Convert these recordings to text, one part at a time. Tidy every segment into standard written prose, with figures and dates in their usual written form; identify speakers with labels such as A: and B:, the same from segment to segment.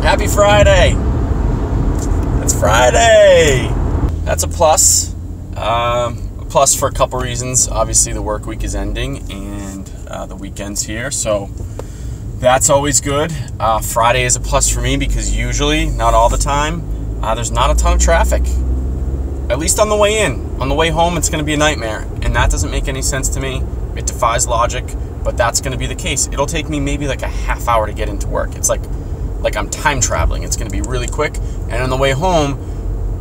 A: Happy Friday! It's Friday! That's a plus. A plus for a couple reasons. Obviously, the work week is ending and the weekend's here, so that's always good. Friday is a plus for me because usually, not all the time, there's not a ton of traffic. At least on the way in. On the way home, it's going to be a nightmare, and that doesn't make any sense to me. It defies logic, but that's going to be the case. It'll take me maybe like a half hour to get into work. It's like I'm time traveling. It's going to be really quick, and on the way home,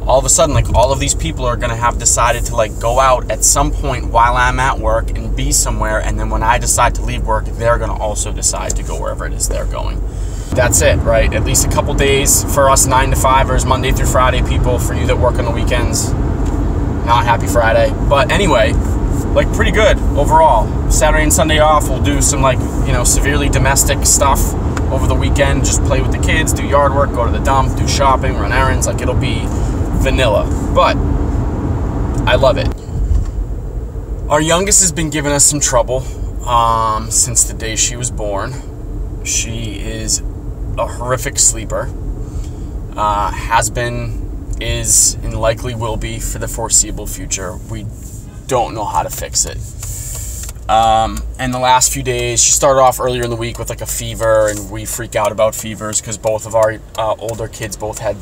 A: all of a sudden, like all of these people are going to have decided to like go out at some point while I'm at work and be somewhere, and then when I decide to leave work, they're going to also decide to go wherever it is they're going. That's it, right? At least a couple days for us 9 to 5ers, Monday through Friday people. For you that work on the weekends, not happy Friday. But anyway, like pretty good overall. Saturday and Sunday off, we'll do some like, severely domestic stuff over the weekend. Just play with the kids, do yard work, go to the dump, do shopping, run errands. Like it'll be vanilla, but I love it. Our youngest has been giving us some trouble since the day she was born. She is a horrific sleeper, has been, is, and likely will be for the foreseeable future. We don't know how to fix it. And the last few days, she started off earlier in the week with like a fever, and we freak out about fevers because both of our older kids both had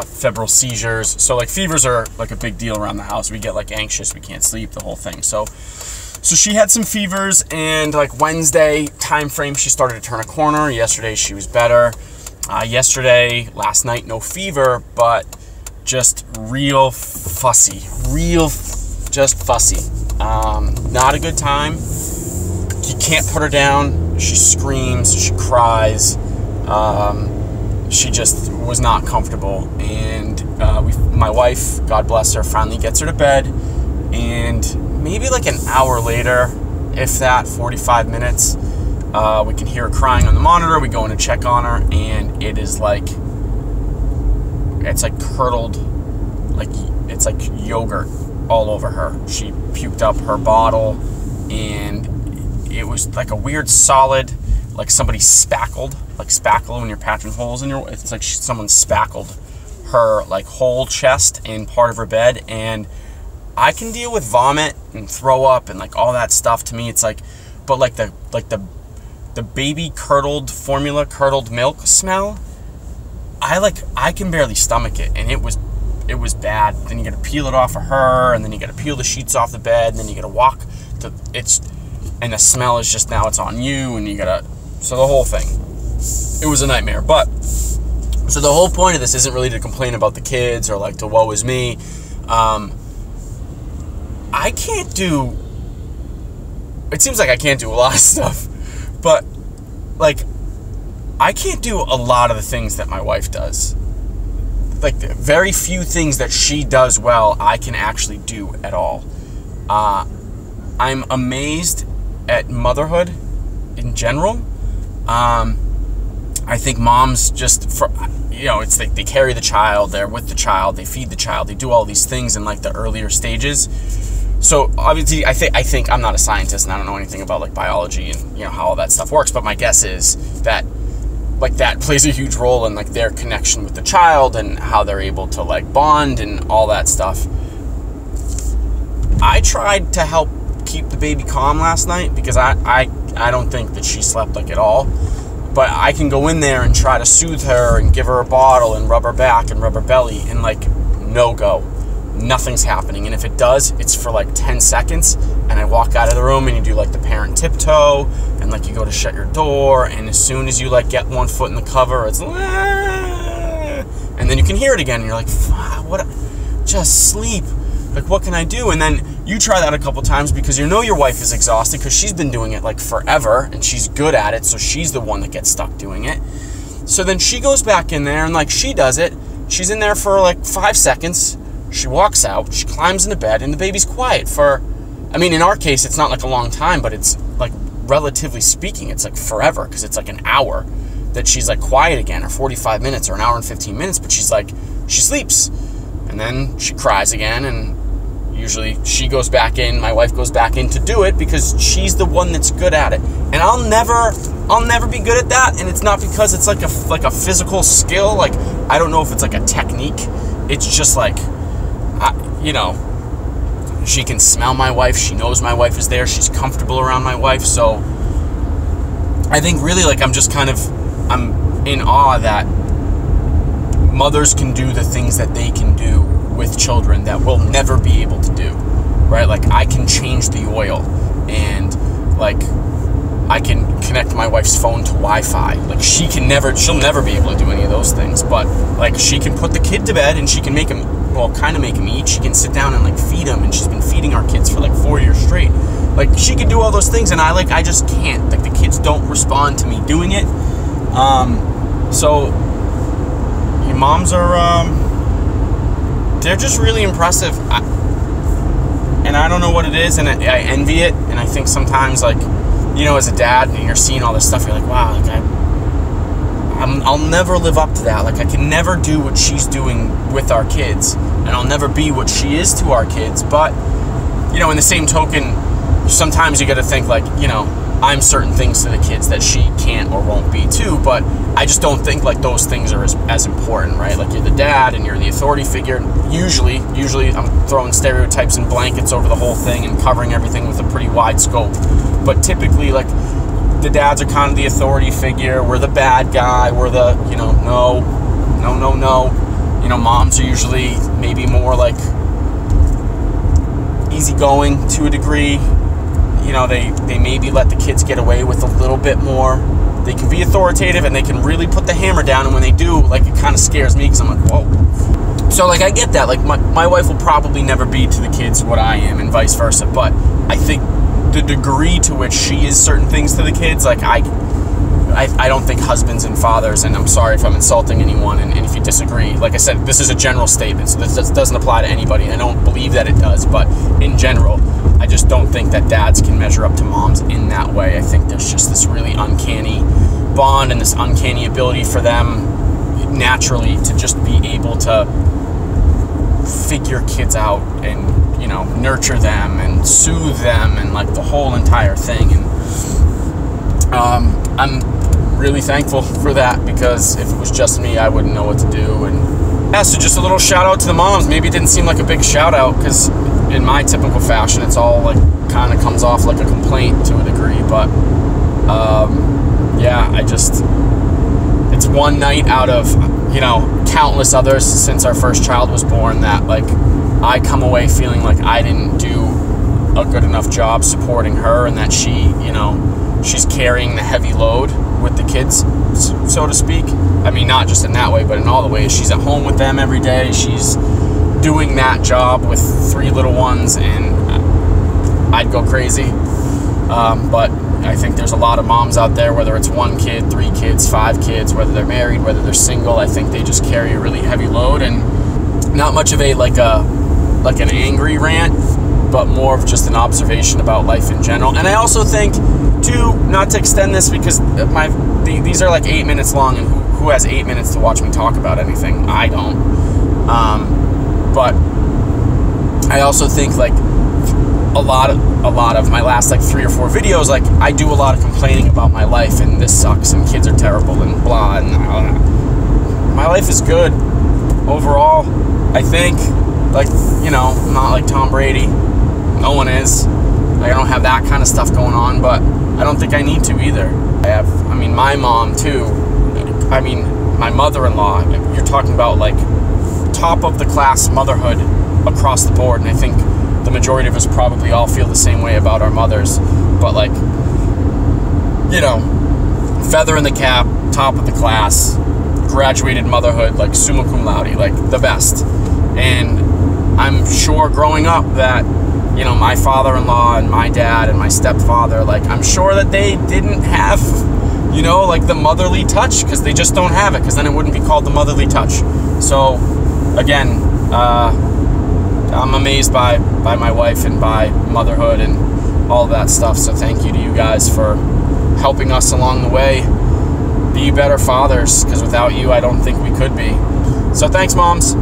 A: febrile seizures. So like fevers are like a big deal around the house. We get like anxious, we can't sleep, the whole thing. So she had some fevers, and like Wednesday time frame, she started to turn a corner. Yesterday she was better. Last night, no fever, but just real fussy, just fussy. Not a good time. You can't put her down. She screams, she cries. She just was not comfortable, and my wife, God bless her, finally gets her to bed, and maybe like an hour later, if that, 45 minutes, we can hear her crying on the monitor. We go in to check on her, and it is like, it's like curdled, like it's like yogurt all over her. She puked up her bottle, and it was like a weird solid, like somebody spackled, like spackle when you're patching holes in your, it's like someone spackled her like whole chest and part of her bed. And I can deal with vomit and throw up and like all that stuff. To me, it's like, but like the baby curdled formula, curdled milk smell, I can barely stomach it, and it was bad. Then you got to peel it off of her, and then you got to peel the sheets off the bed, and then you got to walk to and the smell is just, now it's on you, and you gotta, so the whole thing, it was a nightmare. But so the whole point of this isn't really to complain about the kids or like to woe is me. I can't do, it seems like I can't do a lot of stuff, but like I can't do a lot of the things that my wife does. Like very few things that she does well, I can actually do at all. I'm amazed at motherhood in general. I think moms just, it's like they carry the child, they're with the child, they feed the child, they do all these things in like the earlier stages. So obviously, I think I'm not a scientist and I don't know anything about like biology and how all that stuff works, but my guess is that like that plays a huge role in like their connection with the child and how they're able to like bond and all that stuff. I tried to help keep the baby calm last night because I don't think that she slept like at all, but I can go in there and try to soothe her and give her a bottle and rub her back and rub her belly, and like no go. Nothing's happening. And if it does, it's for like 10 seconds, and I walk out of the room and you do like the parent tiptoe, and like you go to shut your door, and as soon as you like get one foot in the cover, it's and then you can hear it again, and you're like, what, just sleep, like what can I do? And then you try that a couple times because your wife is exhausted because she's been doing it like forever and she's good at it, so she's the one that gets stuck doing it. So then she goes back in there and like she does it, she's in there for like 5 seconds. She walks out, she climbs into bed, and the baby's quiet for, I mean, in our case, it's not like a long time, but it's like, relatively speaking, it's like forever, because it's like an hour that she's like quiet again, or 45 minutes, or an hour and 15 minutes, but she's like, she sleeps, and then she cries again, and usually she goes back in, my wife goes back in to do it because she's the one that's good at it. And I'll never be good at that. And it's not because it's like a physical skill. Like, I don't know if it's like a technique. It's just like, you know, she can smell my wife. She knows my wife is there. She's comfortable around my wife. So I think really, like, I'm in awe that mothers can do the things that they can do with children that we'll never be able to do, right? Like, I can change the oil, and like, I can connect my wife's phone to Wi-Fi. Like, she'll never be able to do any of those things, but like, she can put the kid to bed and she can kind of make him eat. She can sit down and like feed him, and she's been feeding our kids for like 4 years straight. Like, she can do all those things, and I just can't. Like, the kids don't respond to me doing it. So your moms are, they're just really impressive. And I don't know what it is, and I envy it. And I think sometimes, like, you know, as a dad, and you're seeing all this stuff, you're like, wow, like, I'll never live up to that. Like, I can never do what she's doing with our kids, and I'll never be what she is to our kids. But, you know, in the same token, sometimes you got to think, like, you know, I'm certain things to the kids that she can't or won't be too, but I just don't think like those things are as important, right? Like, you're the dad and you're the authority figure. Usually I'm throwing stereotypes and blankets over the whole thing and covering everything with a pretty wide scope. But typically, like, the dads are kind of the authority figure. We're the bad guy. We're the, you know, no. You know, moms are usually maybe more like easygoing to a degree. You know, they maybe let the kids get away with a little bit more. They can be authoritative, and they can really put the hammer down, and when they do, like, it kind of scares me, because I'm like, whoa. So, like, I get that. Like, my wife will probably never be to the kids what I am, and vice versa, but I think the degree to which she is certain things to the kids, like, I don't think husbands and fathers, and I'm sorry if I'm insulting anyone, and if you disagree, like I said, this is a general statement, so this doesn't apply to anybody. I don't believe that it does, but in general, I just don't think that dads can measure up to moms in that way. I think there's just this really uncanny bond and this uncanny ability for them naturally to just be able to figure kids out and, you know, nurture them and soothe them and like the whole entire thing. And I'm really thankful for that, because if it was just me, I wouldn't know what to do. And yeah, so just a little shout out to the moms. Maybe it didn't seem like a big shout out, because in my typical fashion, it's all like kind of comes off like a complaint to a degree. But yeah, it's one night out of, you know, countless others since our first child was born that, like, I come away feeling like I didn't do a good enough job supporting her, and that she, you know, she's carrying the heavy load with the kids, so to speak. I mean, not just in that way, but in all the ways. She's at home with them every day. She's doing that job with 3 little ones, and I'd go crazy. But I think there's a lot of moms out there, whether it's 1 kid, 3 kids, 5 kids, whether they're married, whether they're single, I think they just carry a really heavy load. And not much of like an angry rant, but more of just an observation about life in general. And I also think, too, not to extend this, because these are like 8 minutes long, and who has 8 minutes to watch me talk about anything? I don't. But I also think, like, a lot of my last like 3 or 4 videos, like, I do a lot of complaining about my life, and this sucks, and kids are terrible, and blah, and my life is good overall, I think. Like, you know, I'm not like Tom Brady. No one is. Like, I don't have that kind of stuff going on, but I don't think I need to either. I mean, my mom too. I mean, my mother-in-law. You're talking about like top of the class motherhood across the board, and I think the majority of us probably all feel the same way about our mothers. But, like, you know, feather in the cap, top of the class, graduated motherhood, like summa cum laude, like the best. And I'm sure growing up that, you know, my father-in-law and my dad and my stepfather, like, I'm sure that they didn't have, you know, like the motherly touch, because they just don't have it, because then it wouldn't be called the motherly touch. So, again, I'm amazed by my wife and by motherhood and all that stuff. So thank you to you guys for helping us along the way be better fathers, because without you, I don't think we could be. So thanks, moms.